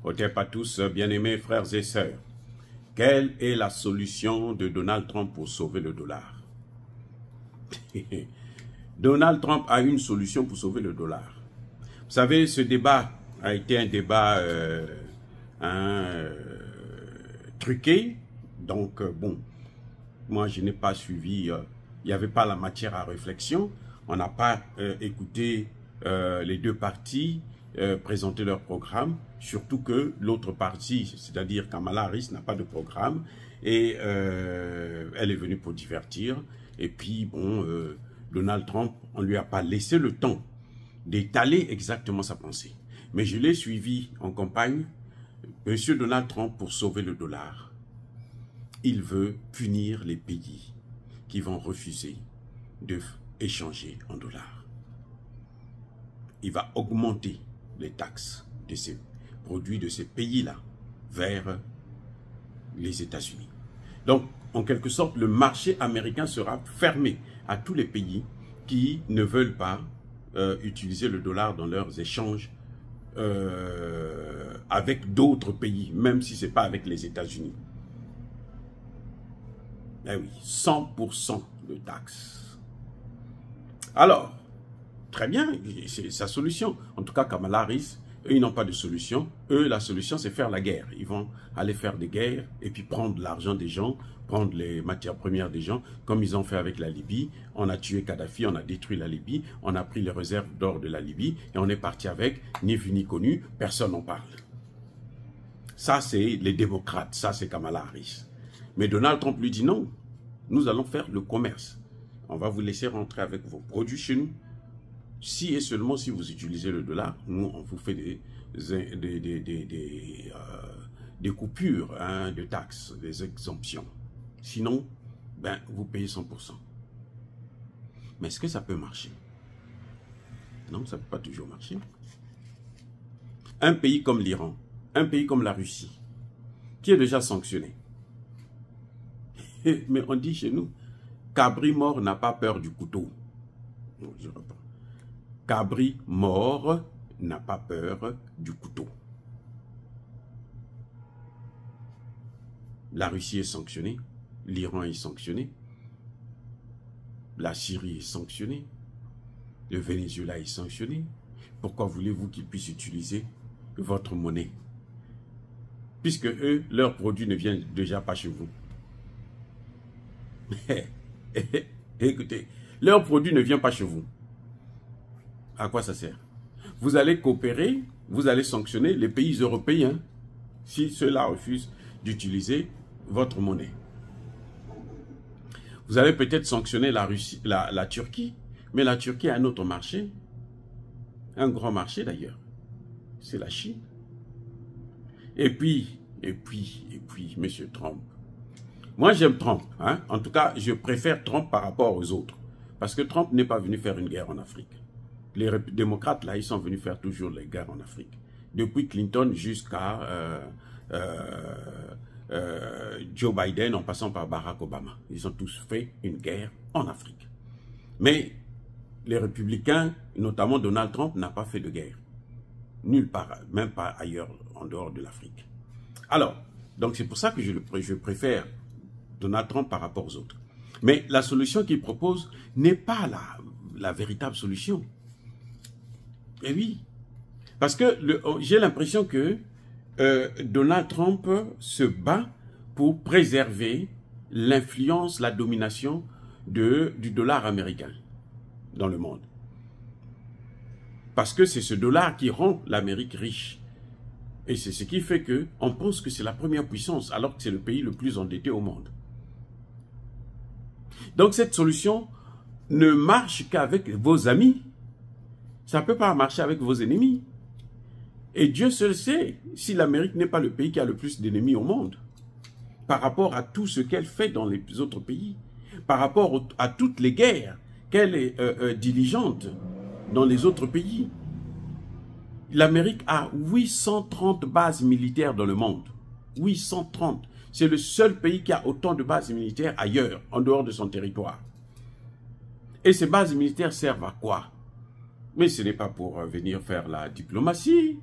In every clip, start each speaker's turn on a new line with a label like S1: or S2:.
S1: Hotep à tous, bien-aimés frères et sœurs. Quelle est la solution de Donald Trump pour sauver le dollar? Donald Trump a une solution pour sauver le dollar. Vous savez, ce débat a été un débat truqué. Donc, bon, moi, je n'ai pas suivi, il n'y avait pas la matière à réflexion. On n'a pas écouté les deux partis présenter leur programme, surtout que l'autre partie, c'est-à-dire Kamala Harris, n'a pas de programme et elle est venue pour divertir. Et puis, bon, Donald Trump, on ne lui a pas laissé le temps d'étaler exactement sa pensée. Mais je l'ai suivi en campagne. Monsieur Donald Trump, pour sauver le dollar, il veut punir les pays qui vont refuser d'échanger en dollars. Il va augmenter les taxes de ces produits de ces pays-là vers les États-Unis. Donc, en quelque sorte, le marché américain sera fermé à tous les pays qui ne veulent pas utiliser le dollar dans leurs échanges avec d'autres pays, même si ce n'est pas avec les États-Unis. Eh oui, 100% de taxes. Alors, très bien, c'est sa solution. En tout cas, Kamala Harris, eux, ils n'ont pas de solution. Eux, la solution, c'est faire la guerre. Ils vont aller faire des guerres et puis prendre l'argent des gens, prendre les matières premières des gens, comme ils ont fait avec la Libye. On a tué Kadhafi, on a détruit la Libye, on a pris les réserves d'or de la Libye et on est parti avec, ni vu ni connu, personne n'en parle. Ça, c'est les démocrates, ça, c'est Kamala Harris. Mais Donald Trump lui dit non, nous allons faire le commerce. On va vous laisser rentrer avec vos produits chez nous. Si et seulement si vous utilisez le dollar, nous, on vous fait des coupures de taxes, des exemptions. Sinon, ben, vous payez 100%. Mais est-ce que ça peut marcher? Non, ça ne peut pas toujours marcher. Un pays comme l'Iran, un pays comme la Russie, qui est déjà sanctionné. Mais on dit chez nous, cabri mort n'a pas peur du couteau. Non, je reprends. Cabri mort n'a pas peur du couteau. La Russie est sanctionnée, l'Iran est sanctionné, la Syrie est sanctionnée, le Venezuela est sanctionné. Pourquoi voulez-vous qu'ils puissent utiliser votre monnaie? Puisque eux, leurs produits ne viennent déjà pas chez vous. Écoutez, leurs produits ne viennent pas chez vous. À quoi ça sert? Vous allez coopérer, vous allez sanctionner les pays européens si ceux-là refusent d'utiliser votre monnaie. Vous allez peut-être sanctionner la Russie, la Turquie, mais la Turquie a un autre marché, un grand marché d'ailleurs, c'est la Chine. Et puis, M. Trump. Moi, j'aime Trump. Hein? En tout cas, je préfère Trump par rapport aux autres. Parce que Trump n'est pas venu faire une guerre en Afrique. Les démocrates, là, ils sont venus faire toujours les guerres en Afrique. Depuis Clinton jusqu'à Joe Biden, en passant par Barack Obama. Ils ont tous fait une guerre en Afrique. Mais les républicains, notamment Donald Trump, n'a pas fait de guerre. Nulle part, même pas ailleurs, en dehors de l'Afrique. Alors, donc c'est pour ça que je préfère Donald Trump par rapport aux autres. Mais la solution qu'il propose n'est pas la véritable solution. Et oui, parce que j'ai l'impression que Donald Trump se bat pour préserver l'influence, la domination du dollar américain dans le monde. Parce que c'est ce dollar qui rend l'Amérique riche. Et c'est ce qui fait qu'on pense que c'est la première puissance, alors que c'est le pays le plus endetté au monde. Donc cette solution ne marche qu'avec vos amis. Ça ne peut pas marcher avec vos ennemis. Et Dieu seul sait si l'Amérique n'est pas le pays qui a le plus d'ennemis au monde. Par rapport à tout ce qu'elle fait dans les autres pays. Par rapport à toutes les guerres qu'elle est diligente dans les autres pays. L'Amérique a 830 bases militaires dans le monde. 830. C'est le seul pays qui a autant de bases militaires ailleurs, en dehors de son territoire. Et ces bases militaires servent à quoi? Mais ce n'est pas pour venir faire la diplomatie.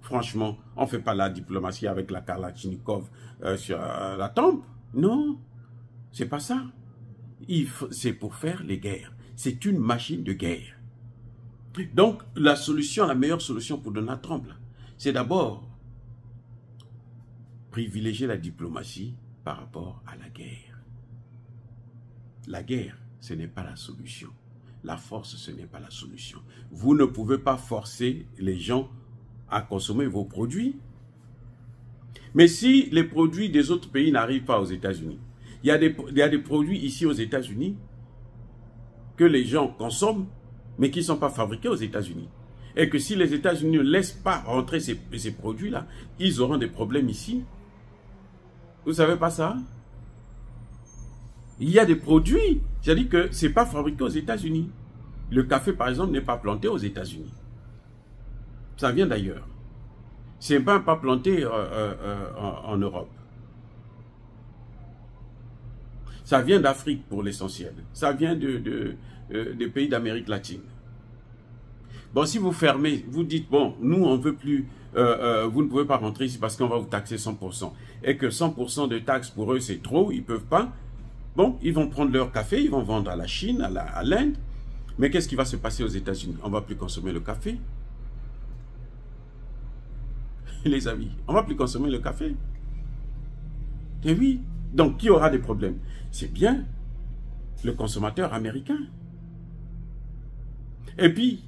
S1: Franchement, on ne fait pas la diplomatie avec la Kalachnikov sur la tempe. Non, c'est pas ça. C'est pour faire les guerres. C'est une machine de guerre. Donc, la meilleure solution pour Donald Trump, c'est d'abord privilégier la diplomatie par rapport à la guerre. La guerre, ce n'est pas la solution. La force, ce n'est pas la solution. Vous ne pouvez pas forcer les gens à consommer vos produits. Mais si les produits des autres pays n'arrivent pas aux États-Unis, il y a des produits ici aux États-Unis que les gens consomment, mais qui ne sont pas fabriqués aux États-Unis. Et que si les États-Unis ne laissent pas rentrer ces produits-là, ils auront des problèmes ici. Vous ne savez pas ça? Il y a des produits, c'est-à-dire que ce n'est pas fabriqué aux États-Unis. Le café, par exemple, n'est pas planté aux États-Unis. Ça vient d'ailleurs. Ce n'est pas planté en Europe. Ça vient d'Afrique pour l'essentiel. Ça vient des pays d'Amérique latine. Bon, si vous fermez, vous dites, bon, nous, on ne veut plus, vous ne pouvez pas rentrer ici parce qu'on va vous taxer 100%. Et que 100% de taxes, pour eux, c'est trop, ils ne peuvent pas. Bon, ils vont prendre leur café, ils vont vendre à la Chine, à l'Inde. Mais qu'est-ce qui va se passer aux États-Unis? On ne va plus consommer le café. Les amis, on ne va plus consommer le café. Et oui, donc qui aura des problèmes? C'est bien le consommateur américain. Et puis,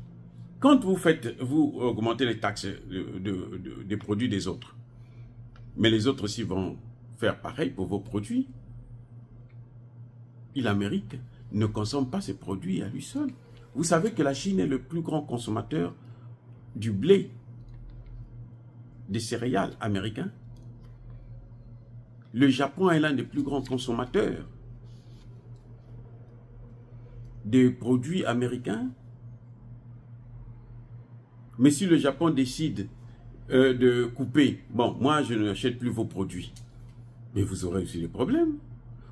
S1: quand vous augmentez les taxes des produits des autres, mais les autres aussi vont faire pareil pour vos produits, l'Amérique ne consomme pas ces produits à lui seul. Vous savez que la Chine est le plus grand consommateur du blé, des céréales américains. Le Japon est l'un des plus grands consommateurs des produits américains. Mais si le Japon décide de couper, bon, moi je n'achète plus vos produits, mais vous aurez aussi des problèmes.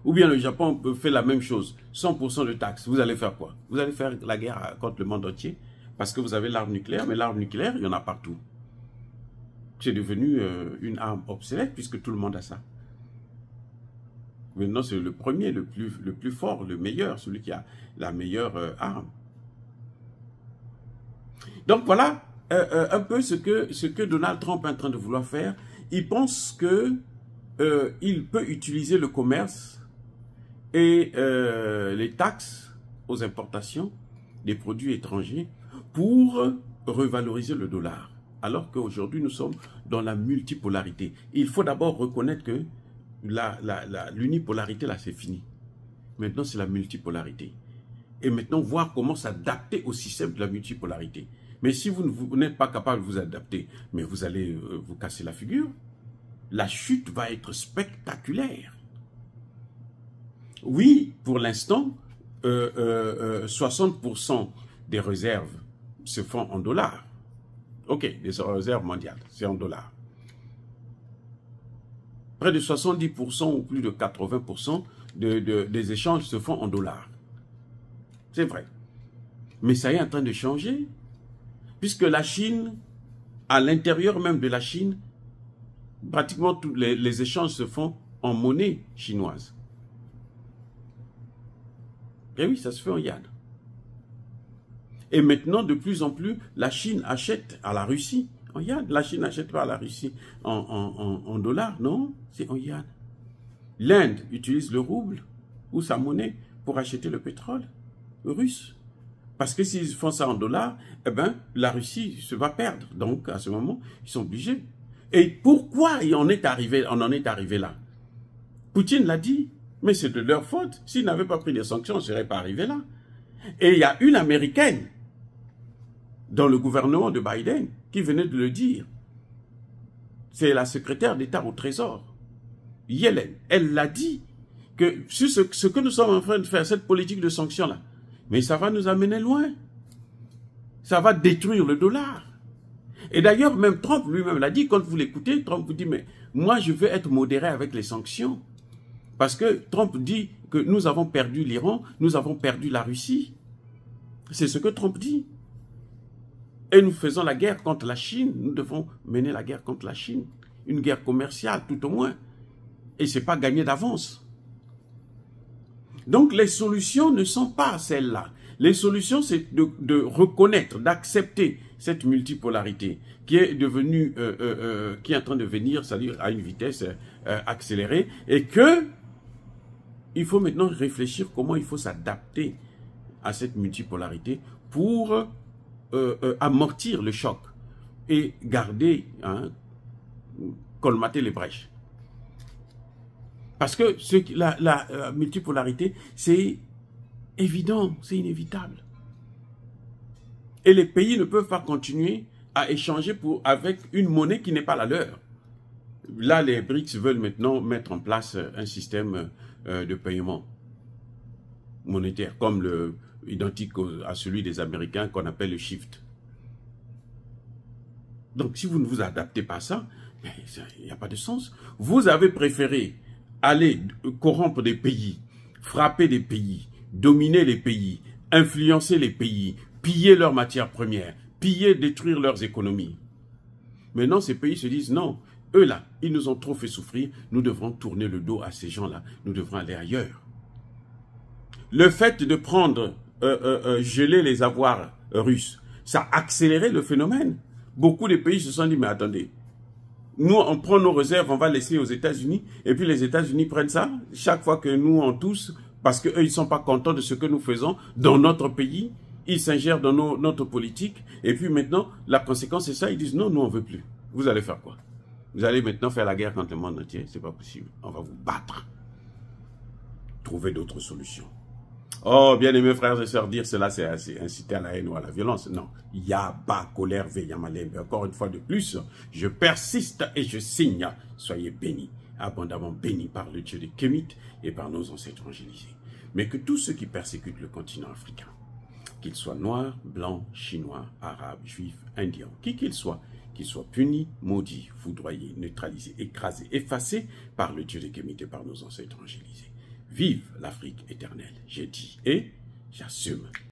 S1: Ou bien le Japon fait la même chose, 100% de taxes. Vous allez faire quoi? Vous allez faire la guerre contre le monde entier parce que vous avez l'arme nucléaire, mais l'arme nucléaire, il y en a partout. C'est devenu une arme obsolète puisque tout le monde a ça. Maintenant, c'est le premier, le plus fort, le meilleur, celui qui a la meilleure arme. Donc voilà un peu ce que Donald Trump est en train de vouloir faire. Il pense que il peut utiliser le commerce et les taxes aux importations des produits étrangers pour revaloriser le dollar. Alors qu'aujourd'hui, nous sommes dans la multipolarité. Il faut d'abord reconnaître que l'unipolarité, là, c'est fini. Maintenant, c'est la multipolarité. Et maintenant, voir comment s'adapter au système de la multipolarité. Mais si vous n'êtes pas capable de vous adapter, mais vous allez vous casser la figure, la chute va être spectaculaire. Oui, pour l'instant, 60% des réserves se font en dollars. Ok, les réserves mondiales, c'est en dollars. Près de 70% ou plus de 80% des échanges se font en dollars. C'est vrai. Mais ça est en train de changer, puisque la Chine, à l'intérieur même de la Chine, pratiquement tous les échanges se font en monnaie chinoise. Et oui, ça se fait en yuan. Et maintenant, de plus en plus, la Chine achète à la Russie en yuan. La Chine n'achète pas à la Russie en dollars, non, c'est en yuan. L'Inde utilise le rouble ou sa monnaie pour acheter le pétrole russe. Parce que s'ils font ça en dollars, eh ben, la Russie se va perdre. Donc, à ce moment, ils sont obligés. Et pourquoi on en est arrivé là? Poutine l'a dit, mais c'est de leur faute. S'ils n'avaient pas pris des sanctions, on ne serait pas arrivé là. Et il y a une Américaine dans le gouvernement de Biden qui venait de le dire. C'est la secrétaire d'État au Trésor, Yellen. Elle l'a dit, que sur ce que nous sommes en train de faire, cette politique de sanctions-là, mais ça va nous amener loin. Ça va détruire le dollar. Et d'ailleurs, même Trump lui-même l'a dit, quand vous l'écoutez, Trump vous dit, mais moi je veux être modéré avec les sanctions. Parce que Trump dit que nous avons perdu l'Iran, nous avons perdu la Russie. C'est ce que Trump dit. Et nous faisons la guerre contre la Chine. Nous devons mener la guerre contre la Chine. Une guerre commerciale, tout au moins. Et ce n'est pas gagné d'avance. Donc, les solutions ne sont pas celles-là. Les solutions, c'est de reconnaître, d'accepter cette multipolarité qui est devenue, qui est en train de venir, c'est-à-dire à une vitesse accélérée, et que il faut maintenant réfléchir comment il faut s'adapter à cette multipolarité pour amortir le choc et garder, colmater les brèches. Parce que la multipolarité, c'est évident, c'est inévitable. Et les pays ne peuvent pas continuer à échanger avec une monnaie qui n'est pas la leur. Là, les BRICS veulent maintenant mettre en place un système de paiement monétaire, comme identique à celui des Américains qu'on appelle le SHIFT. Donc, si vous ne vous adaptez pas à ça, il n'y a pas de sens. Vous avez préféré aller corrompre des pays, frapper des pays, dominer les pays, influencer les pays, piller leurs matières premières, détruire leurs économies. Maintenant, ces pays se disent non, eux là, ils nous ont trop fait souffrir, nous devrons tourner le dos à ces gens-là, nous devrons aller ailleurs. Le fait de prendre, geler les avoirs russes, ça a accéléré le phénomène. Beaucoup de pays se sont dit, mais attendez, nous, on prend nos réserves, on va laisser aux États-Unis, et puis les États-Unis prennent ça, chaque fois que nous, on tousse, parce qu'eux, ils ne sont pas contents de ce que nous faisons dans notre pays, ils s'ingèrent dans notre politique, et puis maintenant, la conséquence, c'est ça, ils disent, non, nous, on ne veut plus. Vous allez faire quoi? Vous allez maintenant faire la guerre contre le monde entier, c'est pas possible, on va vous battre. Trouvez d'autres solutions. Oh, bien-aimés frères et sœurs, dire cela, c'est inciter à la haine ou à la violence. Non. Yaba, colère, veyamalem. Encore une fois de plus, je persiste et je signe. Soyez bénis, abondamment bénis par le Dieu des Kémites et par nos ancêtres évangélisés. Mais que tous ceux qui persécutent le continent africain, qu'ils soient noirs, blancs, chinois, arabes, juifs, indiens, qui qu'ils soient punis, maudits, foudroyés, neutralisés, écrasés, effacés par le Dieu des Kémites et par nos ancêtres évangélisés. Vive l'Afrique éternelle, j'ai dit et j'assume.